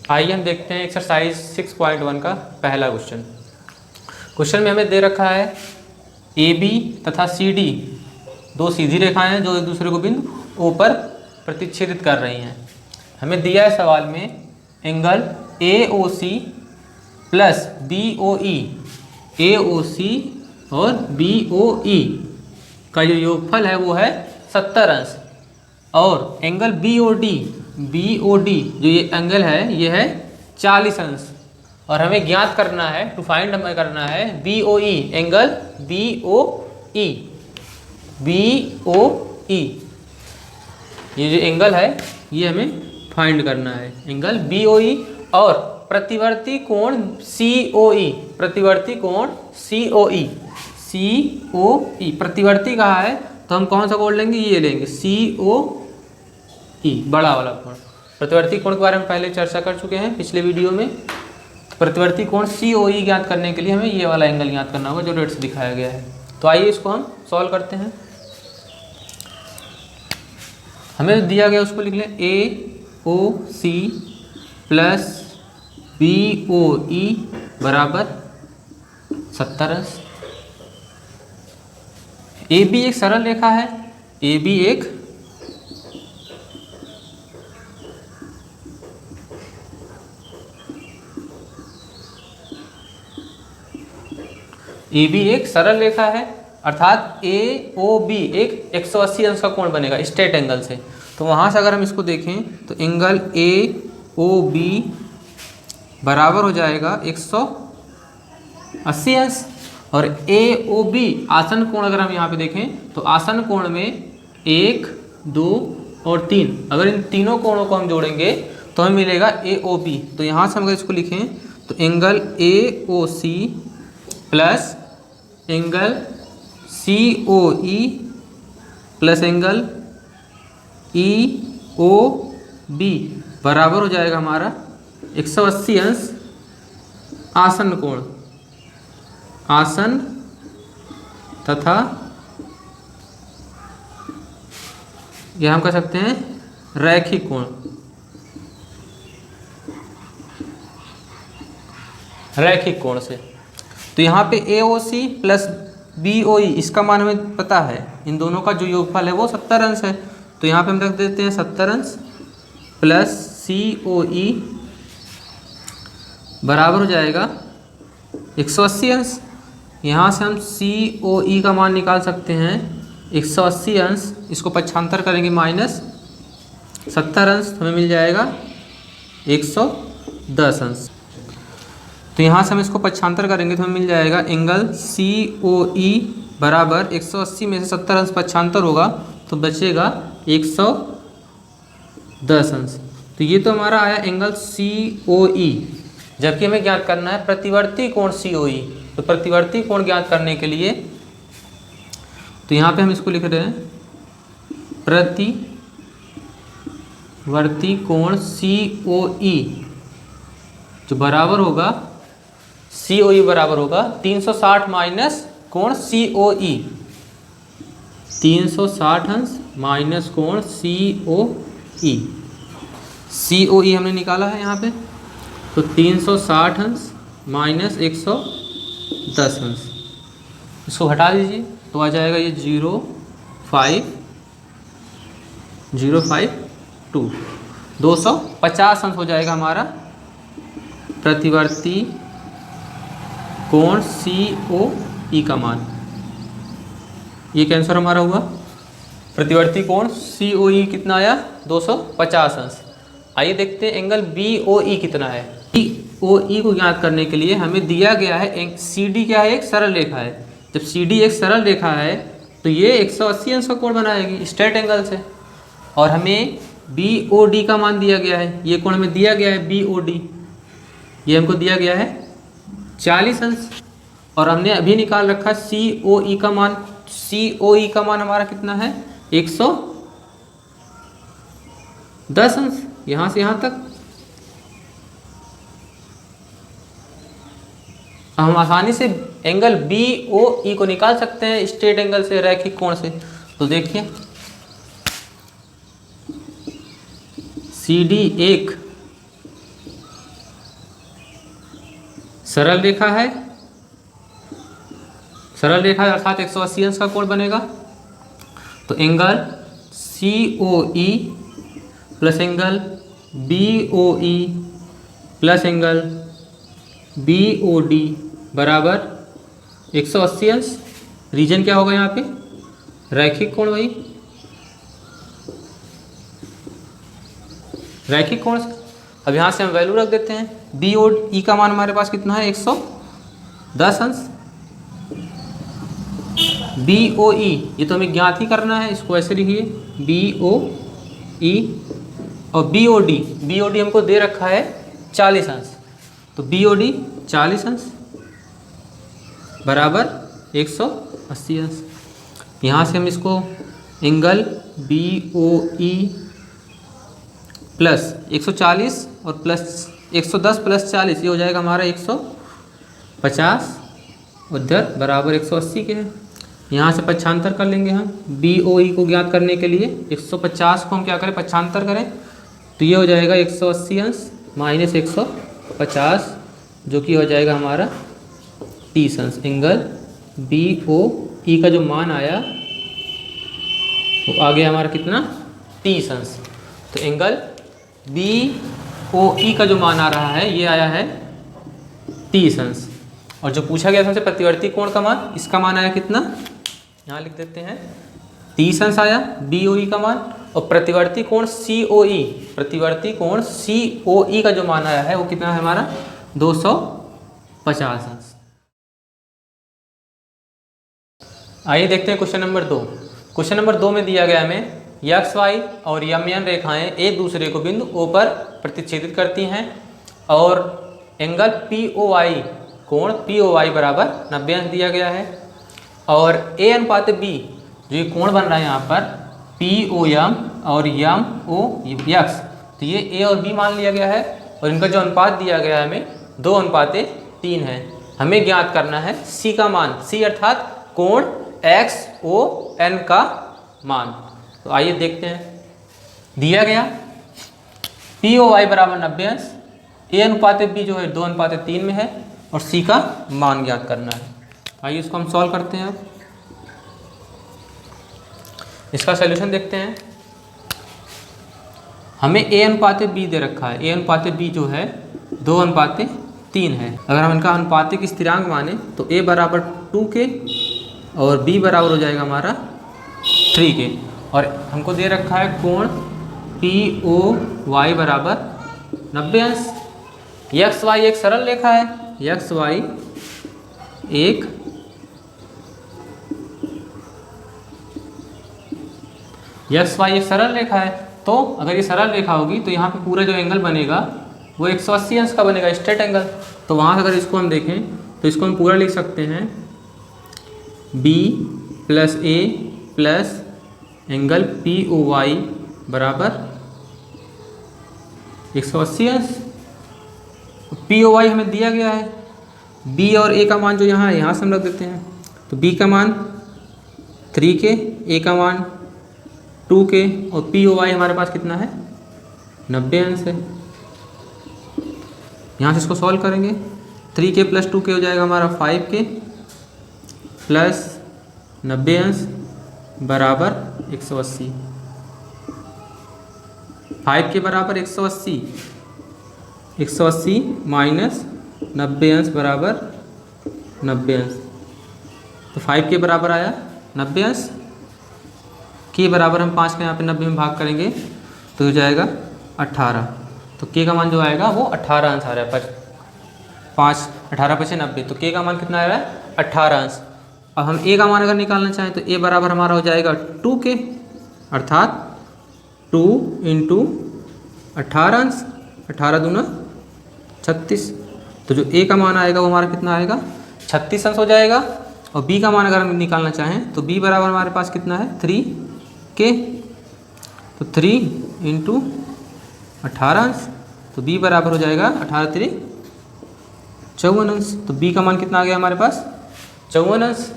आइए हम देखते हैं एक्सरसाइज 6.1 का पहला क्वेश्चन। क्वेश्चन में हमें दे रखा है ए बी तथा सी डी दो सीधी रेखाएं हैं जो एक दूसरे को बिंदु ओ पर प्रतिच्छेदित कर रही हैं। हमें दिया है सवाल में angle A O C plus B O E, A O C और बी ओ ई का जो योगफल है वो है 70 अंश, और एंगल बी ओ डी जो ये एंगल है ये है 40 अंश, और हमें ज्ञात करना है, टू फाइंड हमें करना है बी ओ ई, एंगल बी ओ ई, ये जो एंगल है ये हमें फाइंड करना है, एंगल बी ओ ई, और प्रतिवर्ती कोण सी ओ ई, प्रतिवर्ती कोण सी ओ ई, प्रतिवर्ती कहा है तो हम कौन सा कोण लेंगे, ये लेंगे सी ओ ई, बड़ा वाला कोण। प्रतिवर्ती कोण के बारे में पहले चर्चा कर चुके हैं पिछले वीडियो में। प्रतिवर्ती कोण सी ओ ई ज्ञात करने के लिए हमें ये वाला एंगल ज्ञात करना होगा जो रेड से दिखाया गया है। तो आइए इसको हम सॉल्व करते हैं। हमें दिया गया उसको लिख लें ए O C plus B O ई बराबर 70 अंश। ए बी एक सरल रेखा है, ए बी एक सरल रेखा है, अर्थात ए ओ बी एक 180 अंश का कोण बनेगा स्ट्रेट एंगल से। तो वहाँ से अगर हम इसको देखें तो एंगल ए ओ बी बराबर हो जाएगा 180 अंश, और ए ओ बी आसन कोण अगर हम यहाँ पे देखें तो आसन कोण में 1, 2 और 3, अगर इन तीनों कोणों को हम जोड़ेंगे तो हमें मिलेगा ए ओ बी। तो यहाँ से हम अगर इसको लिखें तो angle A O C plus angle C O E plus angle E O B बराबर हो जाएगा हमारा 180 अंश आसन कोण, आसन तथा यह हम कह सकते हैं रैखिक कोण, रैखिक कोण से। तो यहाँ पे ए O C plus B O ई इसका मान हमें पता है, इन दोनों का जो योगफल है वो 70 अंश है। तो यहाँ पे हम रख देते हैं 70 अंश प्लस सी ओ ई बराबर हो जाएगा 180 अंश। यहाँ से हम सी ओ ई का मान निकाल सकते हैं 180 अंश, इसको पक्षांतर करेंगे माइनस 70 अंश, हमें मिल जाएगा 110 अंश। तो यहाँ से हम इसको पक्षांतर करेंगे तो हमें मिल जाएगा एंगल सी ओ ई बराबर 180 में से 70 अंश पक्षांतर होगा तो बचेगा 110 अंश। तो ये तो हमारा आया एंगल सी ओ ई, जबकि हमें ज्ञात करना है प्रतिवर्ती कोण सी ओ ई। तो प्रतिवर्ती कोण ज्ञात करने के लिए तो यहाँ पे हम इसको लिख रहे हैं प्रतिवर्ती कोण सी ओ ई जो बराबर होगा सी ओ ई बराबर होगा 360 माइनस कोण सी ओ ई, 360 अंश माइनस कोण सी ओ ई, सी ओ ई हमने निकाला है यहाँ पे। तो 360 अंश माइनस 110 अंश, इसको हटा दीजिए तो आ जाएगा ये 0.552, 250 अंश हो जाएगा हमारा प्रतिवर्ती कोण सी ओ ई का मान। ये कैंसर हमारा हुआ, प्रतिवर्ती कोण सी ओ ई कितना आया 250 अंश। आइए देखते हैं एंगल बी ओ ई कितना है। बी ओ ई को ज्ञात करने के लिए हमें दिया गया है सी डी क्या है, एक सरल रेखा है। जब सी डी एक सरल रेखा है तो ये 180 अंश का कोण बनाएगी स्ट्रेट एंगल से, और हमें बी ओ डी का मान दिया गया है, ये कोण हमें दिया गया है बी ओ डी, ये हमको दिया गया है 40 अंश, और हमने अभी निकाल रखा सी ओ ई का मान। सी ओ ई का मान हमारा कितना है 110 अंश, यहाँ से यहाँ तक। हम आसानी से एंगल बी ओ ई को निकाल सकते हैं स्ट्रेट एंगल से, रैखिक कोण से। तो देखिए सी डी एक सरल रेखा है, सरल रेखा है अर्थात 180 अंश का कोण बनेगा। तो angle COE plus angle BOE plus angle BOD बराबर 180 अंश। रीजन क्या होगा यहाँ पे? रैखिक कोण, वही रैखिक कोण। अब यहाँ से हम वैल्यू रख देते हैं। BOE का मान हमारे पास कितना है? 110 अंश। BOE ये तो हमें ज्ञात ही करना है, इसको ऐसे लिखिए BOE। और BOD हमको दे रखा है 40 अंश, तो BOD 40 अंश बराबर 180 अंश। यहाँ से हम इसको एंगल BOE प्लस 140 और प्लस 110 प्लस 40 ये हो जाएगा हमारा 150 उधर बराबर 180 के है। यहाँ से पक्षांतर कर लेंगे हम BOE को ज्ञात करने के लिए। 150 को हम क्या करें? पक्षांतर करें, तो ये हो जाएगा 180 अंश माइनस 150 जो कि हो जाएगा हमारा 30 अंश। एंगल BOE का जो मान आया वो आ गया हमारा कितना? 30 अंश। तो एंगल BOE का जो मान आ रहा है ये आया है 30 अंश। और जो पूछा गया था हमसे प्रतिवर्ती कोण का मान, इसका मान आया कितना? यहाँ लिख देते हैं 30 अंश आया BOE का मान। और प्रतिवर्ती कोण COE, प्रतिवर्ती कोण COE का जो मान आया है वो कितना है हमारा? 250 अंश। आइए देखते हैं क्वेश्चन नंबर 2। क्वेश्चन नंबर 2 में दिया गया हमें XY और यमयन रेखाएं एक दूसरे को बिंदु O पर प्रतिच्छेदित करती हैं और एंगल POI कोण POI बराबर 90 अंश दिया गया है। और A अनुपात B जो ये कोण बन रहा है यहाँ पर POM और MOX, तो ये A और B मान लिया गया है। और इनका जो अनुपात दिया गया है हमें 2:3 है। हमें ज्ञात करना है C का मान, C अर्थात कोण XON का मान। तो आइए देखते हैं। दिया गया POI बराबर 90 अंश, A अनुपात B जो है 2:3 में है और C का मान ज्ञात करना है। आइए इसको हम सॉल्व करते हैं। अब इसका सॉल्यूशन देखते हैं। हमें A अनुपात B दे रखा है, A अनुपात B जो है 2:3 है। अगर हम इनका अनुपातिक स्थिरांक माने तो A बराबर 2 के और B बराबर हो जाएगा हमारा 3 के। और हमको दे रखा है कोण POY बराबर 90 अंश। XY एक सरल रेखा है, XY एक सरल रेखा है। तो अगर ये सरल रेखा होगी तो यहाँ पे पूरा जो एंगल बनेगा वो 180 अंश का बनेगा, स्ट्रेट एंगल। तो वहाँ अगर इसको हम देखें तो इसको हम पूरा लिख सकते हैं B plus A plus angle POY बराबर 180 अंश। POY हमें दिया गया है, B और A का मान जो यहाँ है यहाँ से हम रख देते हैं। तो B का मान 3 के, A का मान 2 के और POY हमारे पास कितना है? 90 अंश है। यहाँ से इसको सॉल्व करेंगे। 3 के प्लस 2 के हो जाएगा हमारा 5 के प्लस 90 अंश बराबर 180। 5 के बराबर 180 माइनस 90 अंश बराबर 90 अंश। तो 5 के बराबर आया 90 अंश के बराबर हम 5 का यहाँ पे 90 में भाग करेंगे तो हो जाएगा 18। तो के का मान जो आएगा वो 18 अंश आ रहा है। 5 18 पचे 90, तो के का मान कितना आ रहा है? 18 अंश। अब हम ए का मान अगर निकालना चाहें तो ए बराबर हमारा हो जाएगा 2 के, अर्थात 2 इंटू 18 अंश, 18 दूना 36। तो जो ए का मान आएगा वो हमारा कितना आएगा? 36 अंश हो जाएगा। और बी का मान अगर हम निकालना चाहें तो बी बराबर हमारे पास कितना है? 3 के। तो 3 इंटू 18 अंश, तो बी बराबर हो जाएगा 18 3 54 अंश। तो बी का मान कितना आ गया हमारे पास? 54 अंश।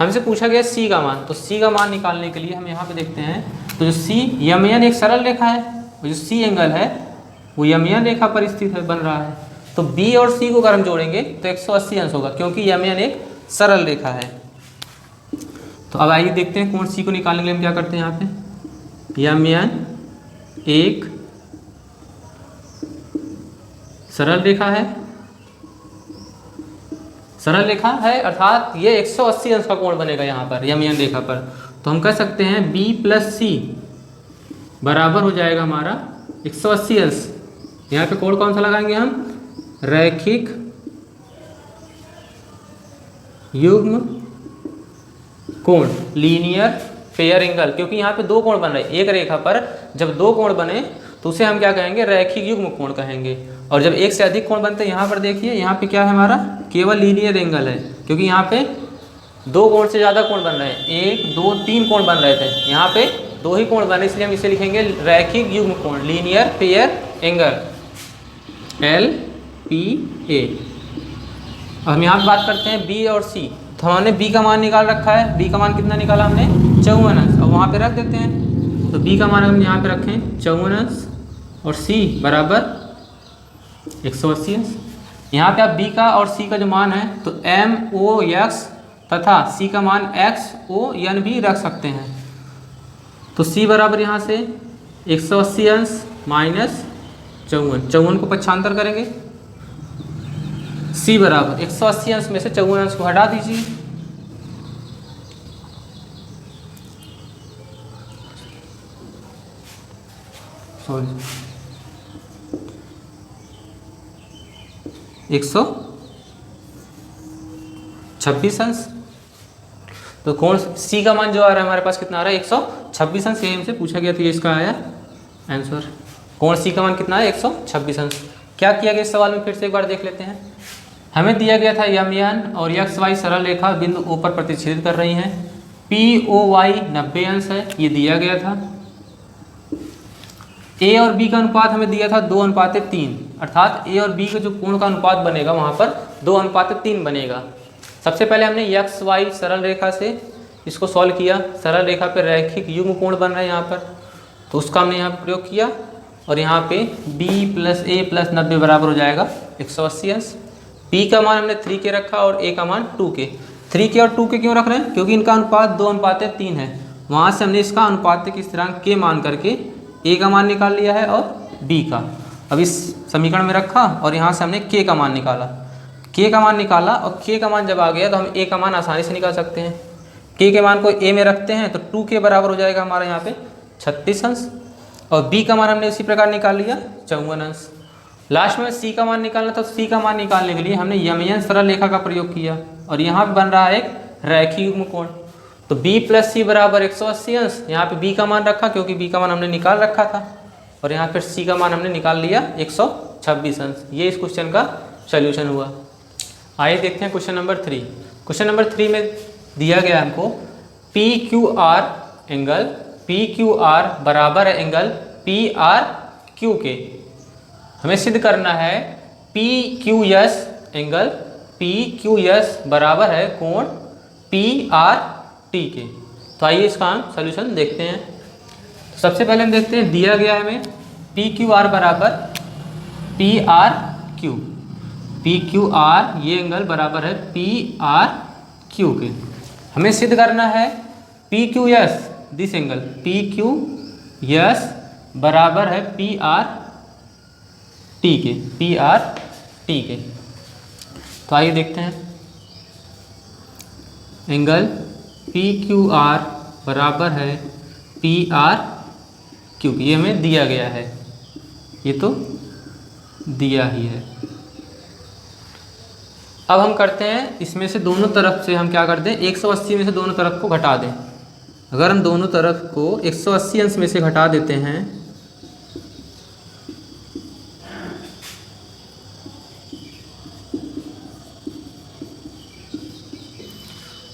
हमसे पूछा गया सी का मान, तो सी का मान निकालने के लिए हम यहाँ पे देखते हैं। तो जो सी यमयन एक सरल रेखा है और जो सी एंगल है वो यमयन रेखा पर स्थित है, बन रहा है। तो बी और सी को अगर हम जोड़ेंगे तो 180 अंश होगा, क्योंकि यम एन एक सरल रेखा है। तो अब आइए देखते हैं कोण सी को निकालने के लिए हम क्या करते हैं। यहाँ पे यम एन एक सरल रेखा है, सरल रेखा है अर्थात ये 180 अंश का कोण बनेगा यहाँ पर यम एन रेखा पर। तो हम कह सकते हैं बी प्लस सी बराबर हो जाएगा हमारा 180 अंश। यहाँ पे कोण कौन सा लगाएंगे हम, रैखिक युग्म कोण, लीनियर फेयर एंगल, क्योंकि यहाँ पे दो कोण बन रहे हैं एक रेखा पर। जब दो कोण बने तो उसे हम क्या कहेंगे, रैखिक युग्म कोण कहेंगे। और जब एक से अधिक कोण बनते हैं, यहाँ पर देखिए यहाँ पे क्या है हमारा, केवल लीनियर एंगल है, क्योंकि यहाँ पे दो कोण से ज़्यादा कोण बन रहे हैं, 1 2 3 कोण बन रहे थे, यहाँ पे दो ही कोण बने, इसलिए हम इसे लिखेंगे रैखिक युग्म कोण, लीनियर फेयर एंगल, LPA। अब हम यहाँ पे बात करते हैं बी और सी। तो हमने बी का मान निकाल रखा है, बी का मान कितना निकाला हमने, 54 अंश। अब वहाँ पे रख देते हैं, तो बी का मान हम यहाँ पे रखें 54 अंश और सी बराबर 180 अंश। यहाँ पे आप बी का और सी का जो मान है तो MOX तथा सी का मान XON भी रख सकते हैं। तो सी बराबर यहाँ से 180 अंश माइनस 54 को पक्षांतर करेंगे, सी बराबर 180 अंश में से 54 अंश को हटा दीजिए, सॉरी 126 अंश। तो कौन सी का मान जो आ रहा है हमारे पास कितना आ रहा है, 126 अंश। ये हमसे पूछा गया था, ये इसका आया आंसर। कौन सी का मान कितना है, 126 अंश। क्या किया गया इस सवाल में, फिर से एक बार देख लेते हैं। हमें दिया गया था यम एन और XY सरल रेखा बिंदु O पर प्रतिच्छेद कर रही हैं, POY 90 अंश है, ये दिया गया था। A और B का अनुपात हमें दिया था 2:3, अर्थात A और B का जो कोण का अनुपात बनेगा वहाँ पर 2:3 बनेगा। सबसे पहले हमने XY सरल रेखा से इसको सॉल्व किया, सरल रेखा पे रैखिक युग्म कोण बन रहा है यहाँ पर, तो उसका हमने यहाँ पर प्रयोग किया। और यहाँ पे B + A + 90 बराबर हो जाएगा 180 अंश। P का मान हमने 3K रखा और A का मान 2K। 3K और 2K क्यों रख रहे हैं, क्योंकि इनका अनुपात 2:3 है। वहाँ से हमने इसका अनुपातिक स्थिरांक K मान करके A का मान निकाल लिया है और B का। अब इस समीकरण में रखा और यहाँ से हमने K का मान निकाला, K का मान निकाला और K का मान जब आ गया तो हम A का मान आसानी से निकाल सकते हैं। K के मान को A में रखते हैं तो 2K बराबर हो जाएगा हमारा यहाँ पे 36 अंश। और B का मान हमने इसी प्रकार निकाल लिया 54 अंश। लास्ट में C का मान निकालना था, तो C का मान निकालने के लिए हमने यम एन सरल रेखा का प्रयोग किया और यहाँ पे बन रहा है एक रैखिक युग्म कोण। तो B + C बराबर 180 अंश। यहाँ पे B का मान रखा क्योंकि B का मान हमने निकाल रखा था, और यहाँ फिर C का मान हमने निकाल लिया 126 अंश। ये इस क्वेश्चन का सोल्यूशन हुआ। आइए देखते हैं क्वेश्चन नंबर 3। क्वेश्चन नंबर 3 में दिया गया हमको PQR एंगल, PQR बराबर है एंगल PRQ के। हमें सिद्ध करना है PQS एंगल, PQS बराबर है कोण PRT के। तो आइए इसका हम सोल्यूशन देखते हैं। तो सबसे पहले हम देखते हैं, दिया गया है हमें PQR बराबर PRQ। PQR ये एंगल बराबर है PRQ के। हमें सिद्ध करना है PQS दिस एंगल, PQS बराबर है PRT के, PRT के। तो आइए देखते हैं, एंगल PQR बराबर है PRQ के। ये हमें दिया गया है, ये तो दिया ही है। अब हम करते हैं, इसमें से दोनों तरफ से हम क्या कर दें, 180 में से दोनों तरफ को घटा दें। अगर हम दोनों तरफ को 180 अंश में से घटा देते हैं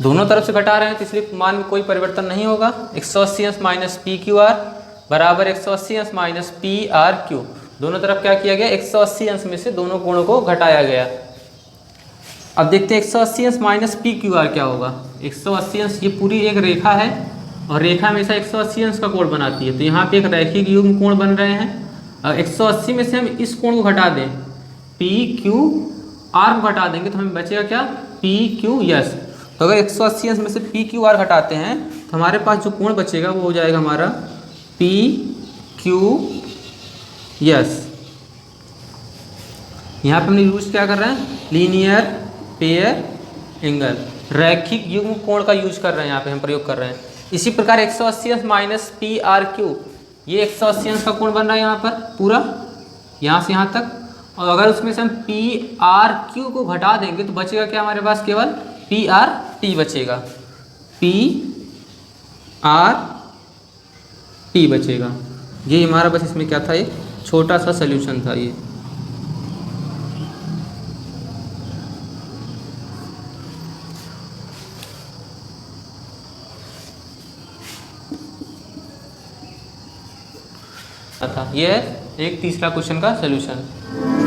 दोनों तरफ से घटा रहे हैं तो इसलिए मान में कोई परिवर्तन नहीं होगा। 180 अंश माइनस PQR बराबर 180 अंश माइनस PRQ। दोनों तरफ क्या किया गया, 180 अंश में से दोनों कोणों को घटाया गया। अब देखते हैं 180 अंश माइनस PQR क्या होगा। 180 अंश, ये पूरी एक रेखा है और रेखा हमेशा 180 अंश का कोण बनाती है, तो यहाँ पे एक रैखिक युग्म कोण बन रहे हैं। अब 180 में से हम इस कोण को घटा दें पी क्यू आर को घटा देंगे तो हमें बचेगा क्या, पी क्यू यस। तो अगर 180 अंश में से पी क्यू आर घटाते हैं तो हमारे पास जो कोण बचेगा वो हो जाएगा हमारा पी क्यू यस। यहाँ पे हमने यूज क्या कर रहे हैं, लीनियर पेयर एंगल, रैखिक युग्म कोण का यूज कर रहे हैं, यहाँ पे हम प्रयोग कर रहे हैं। इसी प्रकार 180 अंश माइनस पी आर क्यू, ये 180 अंश का कोण बन रहा है यहाँ पर पूरा, यहाँ से यहाँ तक। और अगर उसमें से हम पी आर क्यू को घटा देंगे तो बचेगा क्या हमारे पास, केवल पी आर टी बचेगा, पी आर टी बचेगा। ये हमारा बस इसमें क्या था, एक छोटा सा सोल्यूशन था ये। था ये एक तीसरा क्वेश्चन का सोल्यूशन।